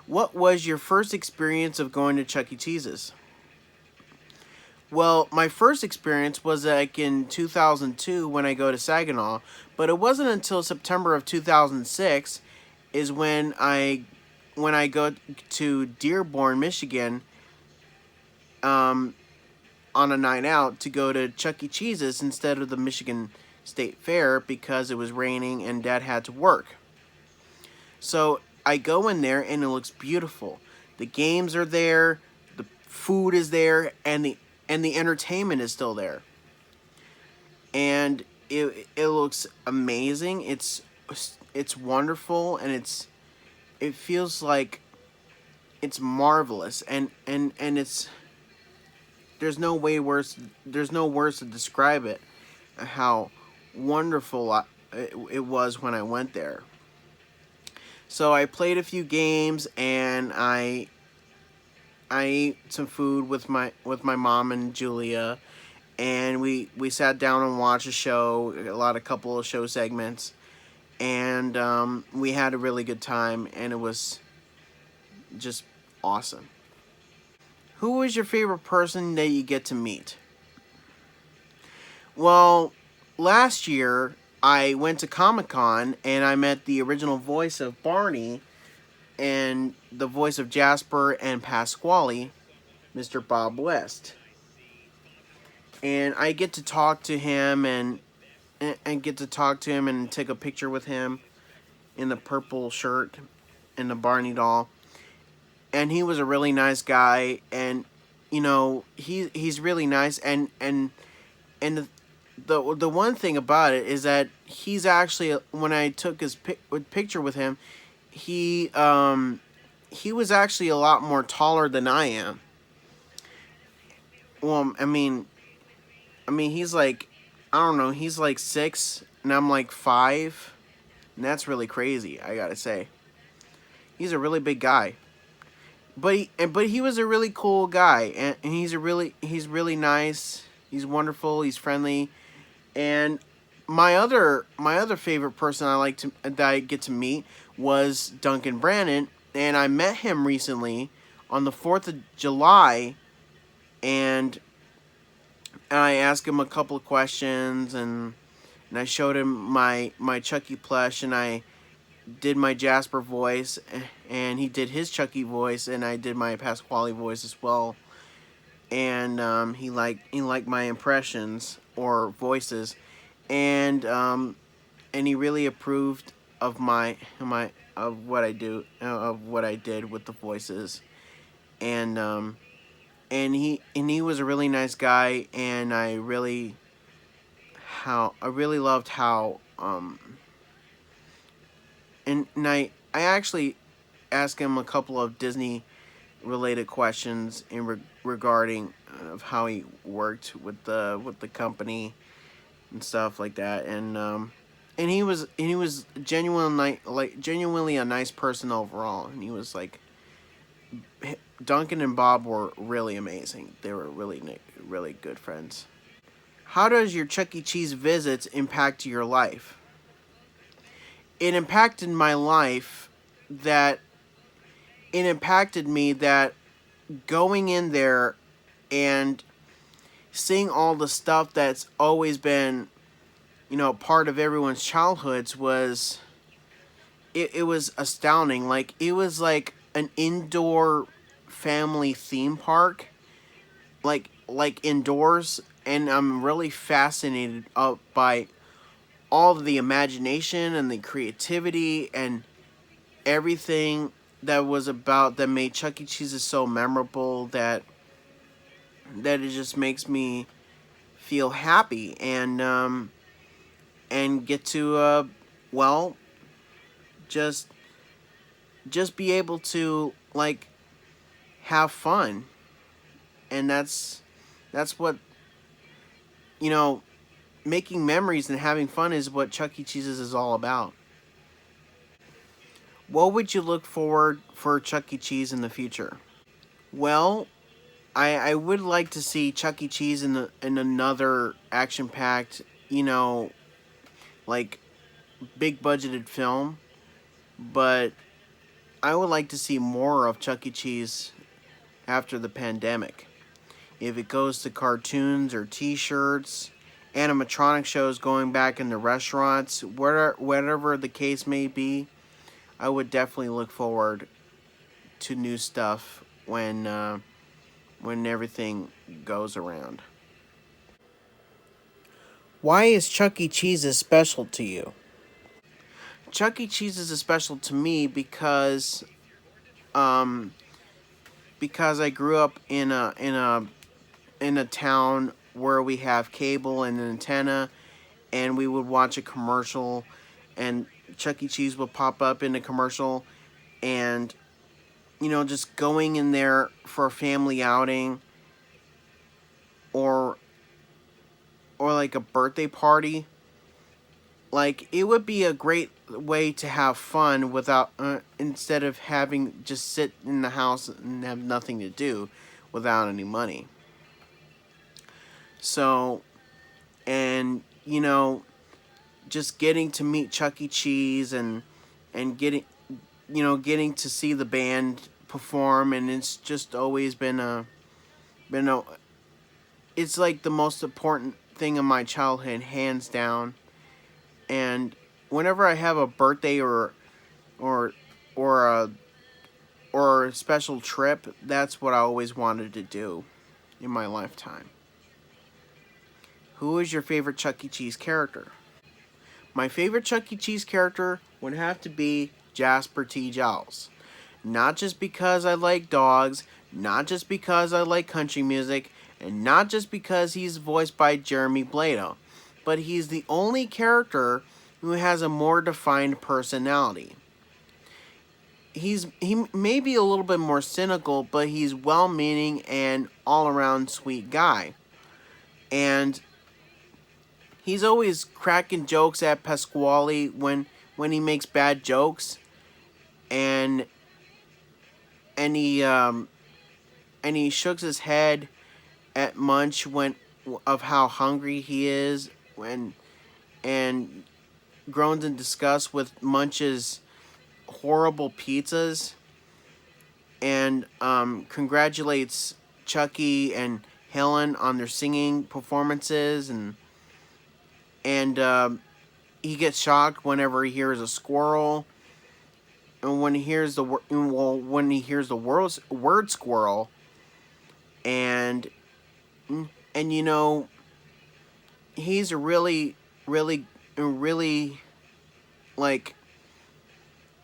What was your first experience of going to Chuck E. Cheese's? Well, my first experience was like in 2002 when I go to Saginaw, but it wasn't until September of 2006 is when I go to Dearborn, Michigan, um, on a night out to go to Chuck E. Cheese's instead of the Michigan State Fair because it was raining and Dad had to work. So I go in there and it looks beautiful. The games are there, the food is there, and the entertainment is still there. And it looks amazing. It's wonderful, and it feels like it's marvelous, and it's there's no words to describe it how wonderful it was when I went there. So I played a few games, and I ate some food with my mom and Julia, and we sat down and watched a show, a couple of show segments, and we had a really good time, and it was just awesome. Who was your favorite person that you get to meet? Well, last year I went to Comic Con and I met the original voice of Barney and the voice of Jasper and Pasquale, Mr. Bob West. And I get to talk to him and get to talk to him and take a picture with him in the purple shirt and the Barney doll. And he was a really nice guy, and he's really nice, and the one thing about it is that he's actually, when I took his picture with him, he was actually a lot more taller than I am. Well, I mean he's like, I don't know, he's like 6 and I'm like 5, and that's really crazy, I gotta say. He's a really big guy. But he was a really cool guy, and he's really nice. He's wonderful. He's friendly, and my other favorite person that I get to meet was Duncan Brandon, and I met him recently on the 4th of July, and I asked him a couple of questions, and I showed him my Chucky plush, and I did my Jasper voice, and he did his Chucky voice, and I did my Pasquale voice as well. And he liked my impressions or voices, and he really approved of my of what I do of what I did with the voices, and he was a really nice guy, and I really loved how and I actually asked him a couple of Disney related questions regarding of how he worked with the company and stuff like that, and he was genuinely a nice person overall, and he was like, Duncan and Bob were really amazing. They were really good friends. How does your Chuck E. Cheese visits impact your life? It impacted my life that it impacted me that going in there and seeing all the stuff that's always been, part of everyone's childhoods was it was astounding. Like, it was like an indoor family theme park, like indoors, and I'm really fascinated by all of the imagination and the creativity and everything that made Chuck E. Cheese so memorable, that it just makes me feel happy, and get to well, just be able to, like, have fun. And that's what, you know making memories and having fun is what Chuck E. Cheese's is all about. What would you look forward for Chuck E. Cheese in the future? Well, I would like to see Chuck E. Cheese in another action packed, like, big budgeted film, but I would like to see more of Chuck E. Cheese after the pandemic. If it goes to cartoons or T-shirts, animatronic shows going back into restaurants, whatever the case may be, I would definitely look forward to new stuff when everything goes around. Why is Chuck E. Cheese special to you? Chuck E. Cheese is special to me um, because I grew up in a town where we have cable and an antenna, and we would watch a commercial, and Chuck E. Cheese would pop up in a commercial, and just going in there for a family outing or like a birthday party, like it would be a great way to have fun without instead of having just sit in the house and have nothing to do without any money. So, and just getting to meet Chuck E. Cheese and getting to see the band perform, and it's just always been a it's like the most important thing in my childhood, hands down. And whenever I have a birthday or or a or a special trip, that's what I always wanted to do in my lifetime. Who is your favorite Chuck E. Cheese character? My favorite Chuck E. Cheese character would have to be Jasper T. Giles. Not just because I like dogs, not just because I like country music, and not just because he's voiced by Jeremy Blado, but he's the only character who has a more defined personality. He may be a little bit more cynical, but he's well-meaning and all-around sweet guy. And he's always cracking jokes at Pasquale when he makes bad jokes, and and he um and he shooks his head at Munch when of how hungry he is, when and groans in disgust with Munch's horrible pizzas, and congratulates Chucky and Helen on their singing performances, and he gets shocked whenever he hears a squirrel, and when he hears the word squirrel, and and he's a really like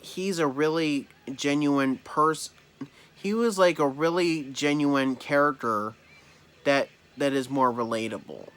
he's a really genuine person. He was like a really genuine character that is more relatable.